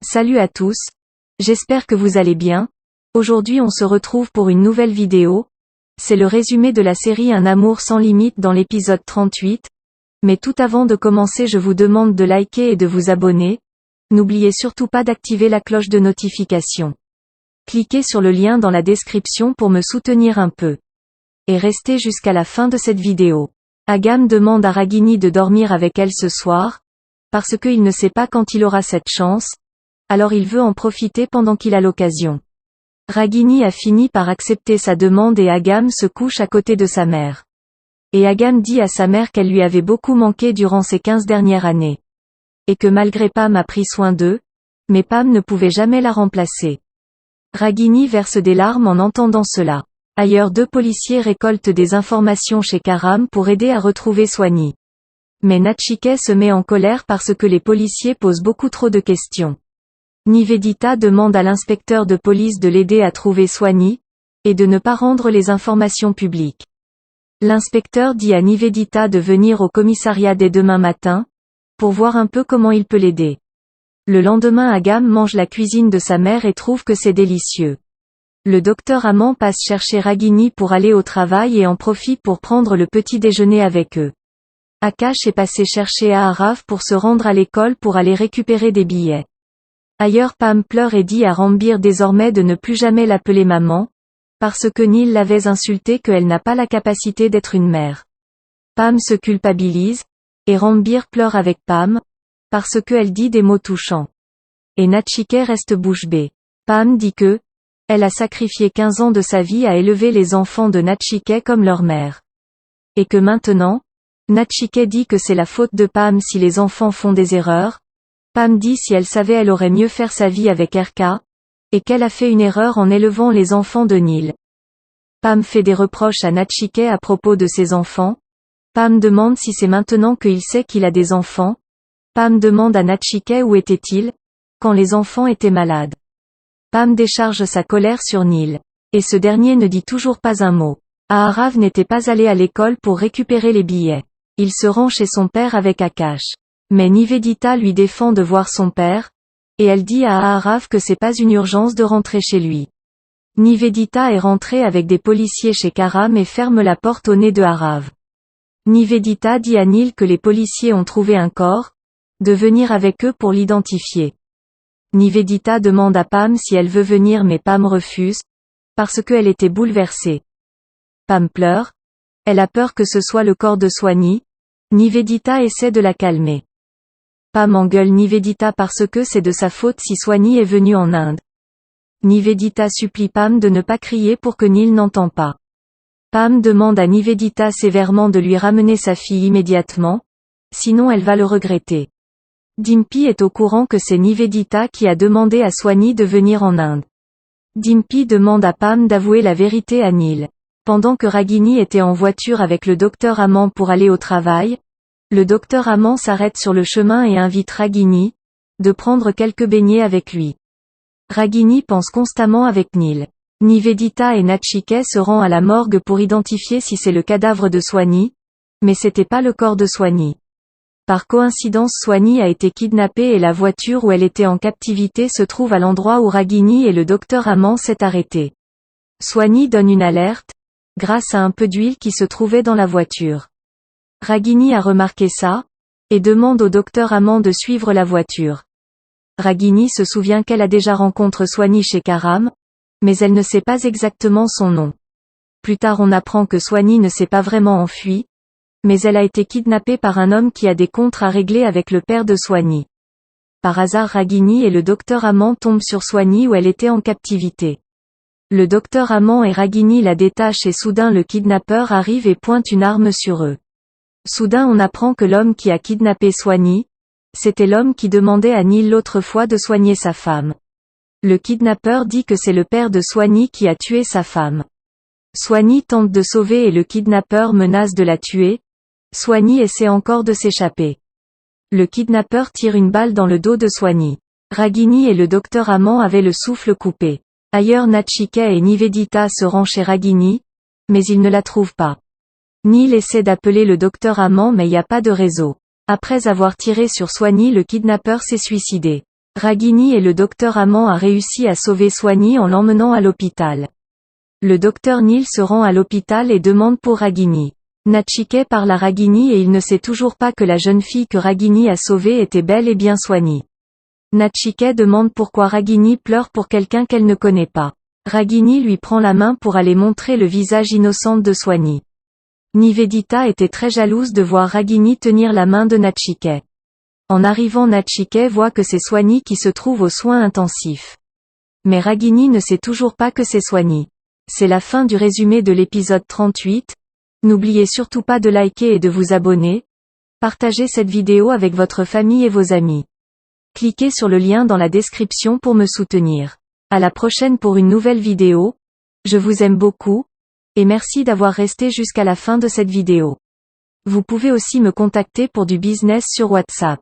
Salut à tous, j'espère que vous allez bien. Aujourd'hui on se retrouve pour une nouvelle vidéo. C'est le résumé de la série Un amour sans limite dans l'épisode 38. Mais tout avant de commencer, je vous demande de liker et de vous abonner. N'oubliez surtout pas d'activer la cloche de notification. Cliquez sur le lien dans la description pour me soutenir un peu. Et restez jusqu'à la fin de cette vidéo. Agam demande à Ragini de dormir avec elle ce soir, parce qu'il ne sait pas quand il aura cette chance. Alors il veut en profiter pendant qu'il a l'occasion. Ragini a fini par accepter sa demande et Agam se couche à côté de sa mère. Et Agam dit à sa mère qu'elle lui avait beaucoup manqué durant ces 15 dernières années. Et que malgré Pam a pris soin d'eux, mais Pam ne pouvait jamais la remplacer. Ragini verse des larmes en entendant cela. Ailleurs, 2 policiers récoltent des informations chez Karam pour aider à retrouver Swanee. Mais Nachike se met en colère parce que les policiers posent beaucoup trop de questions. Nivedita demande à l'inspecteur de police de l'aider à trouver Swanee, et de ne pas rendre les informations publiques. L'inspecteur dit à Nivedita de venir au commissariat dès demain matin, pour voir un peu comment il peut l'aider. Le lendemain, Agam mange la cuisine de sa mère et trouve que c'est délicieux. Le docteur Aman passe chercher Ragini pour aller au travail et en profite pour prendre le petit déjeuner avec eux. Akash est passé chercher Aarav pour se rendre à l'école pour aller récupérer des billets. Ailleurs, Pam pleure et dit à Rambir désormais de ne plus jamais l'appeler maman, parce que Neil l'avait insulté qu'elle n'a pas la capacité d'être une mère. Pam se culpabilise, et Rambir pleure avec Pam, parce qu'elle dit des mots touchants. Et Nachike reste bouche bée. Pam dit que, elle a sacrifié 15 ans de sa vie à élever les enfants de Nachike comme leur mère. Et que maintenant, Nachike dit que c'est la faute de Pam si les enfants font des erreurs. Pam dit si elle savait elle aurait mieux faire sa vie avec Erka, et qu'elle a fait une erreur en élevant les enfants de Neil. Pam fait des reproches à Nachike à propos de ses enfants. Pam demande si c'est maintenant qu'il sait qu'il a des enfants. Pam demande à Nachike où était-il, quand les enfants étaient malades. Pam décharge sa colère sur Neil. Et ce dernier ne dit toujours pas un mot. Aarav n'était pas allé à l'école pour récupérer les billets. Il se rend chez son père avec Akash. Mais Nivedita lui défend de voir son père, et elle dit à Aarav que c'est pas une urgence de rentrer chez lui. Nivedita est rentrée avec des policiers chez Karam et ferme la porte au nez de Aarav. Nivedita dit à Neil que les policiers ont trouvé un corps, de venir avec eux pour l'identifier. Nivedita demande à Pam si elle veut venir mais Pam refuse, parce qu'elle était bouleversée. Pam pleure, elle a peur que ce soit le corps de Swanee. Nivedita essaie de la calmer. Pam engueule Nivedita parce que c'est de sa faute si Swanee est venu en Inde. Nivedita supplie Pam de ne pas crier pour que Neil n'entend pas. Pam demande à Nivedita sévèrement de lui ramener sa fille immédiatement, sinon elle va le regretter. Dimpy est au courant que c'est Nivedita qui a demandé à Swanee de venir en Inde. Dimpy demande à Pam d'avouer la vérité à Neil. Pendant que Ragini était en voiture avec le docteur Aman pour aller au travail, le docteur Aman s'arrête sur le chemin et invite Ragini, de prendre quelques beignets avec lui. Ragini pense constamment avec Neil. Nivedita et Nachike se rendent à la morgue pour identifier si c'est le cadavre de Swanee, mais c'était pas le corps de Swanee. Par coïncidence, Swanee a été kidnappée et la voiture où elle était en captivité se trouve à l'endroit où Ragini et le docteur Aman s'est arrêtés. Swanee donne une alerte, grâce à un peu d'huile qui se trouvait dans la voiture. Ragini a remarqué ça, et demande au docteur Aman de suivre la voiture. Ragini se souvient qu'elle a déjà rencontré Swanee chez Karam, mais elle ne sait pas exactement son nom. Plus tard on apprend que Swanee ne s'est pas vraiment enfuie, mais elle a été kidnappée par un homme qui a des comptes à régler avec le père de Swanee. Par hasard Ragini et le docteur Aman tombent sur Swanee où elle était en captivité. Le docteur Aman et Ragini la détachent et soudain le kidnappeur arrive et pointe une arme sur eux. Soudain on apprend que l'homme qui a kidnappé Swanee, c'était l'homme qui demandait à Neil l'autre fois de soigner sa femme. Le kidnappeur dit que c'est le père de Swanee qui a tué sa femme. Swanee tente de sauver et le kidnappeur menace de la tuer. Swanee essaie encore de s'échapper. Le kidnappeur tire une balle dans le dos de Swanee. Ragini et le docteur Aman avaient le souffle coupé. Ailleurs Nachike et Nivedita se rendent chez Ragini, mais ils ne la trouvent pas. Neil essaie d'appeler le docteur Aman mais il n'y a pas de réseau. Après avoir tiré sur Swanee, le kidnappeur s'est suicidé. Ragini et le docteur Amand a réussi à sauver Swanee en l'emmenant à l'hôpital. Le docteur Neil se rend à l'hôpital et demande pour Ragini. Nachike parle à Ragini et il ne sait toujours pas que la jeune fille que Ragini a sauvée était bel et bien Swanee. Nachike demande pourquoi Ragini pleure pour quelqu'un qu'elle ne connaît pas. Ragini lui prend la main pour aller montrer le visage innocent de Swanee. Nivedita était très jalouse de voir Ragini tenir la main de Nachike. En arrivant, Nachike voit que c'est Swanee qui se trouve aux soins intensifs. Mais Ragini ne sait toujours pas que c'est Swanee. C'est la fin du résumé de l'épisode 38. N'oubliez surtout pas de liker et de vous abonner. Partagez cette vidéo avec votre famille et vos amis. Cliquez sur le lien dans la description pour me soutenir. À la prochaine pour une nouvelle vidéo. Je vous aime beaucoup. Et merci d'avoir resté jusqu'à la fin de cette vidéo. Vous pouvez aussi me contacter pour du business sur WhatsApp.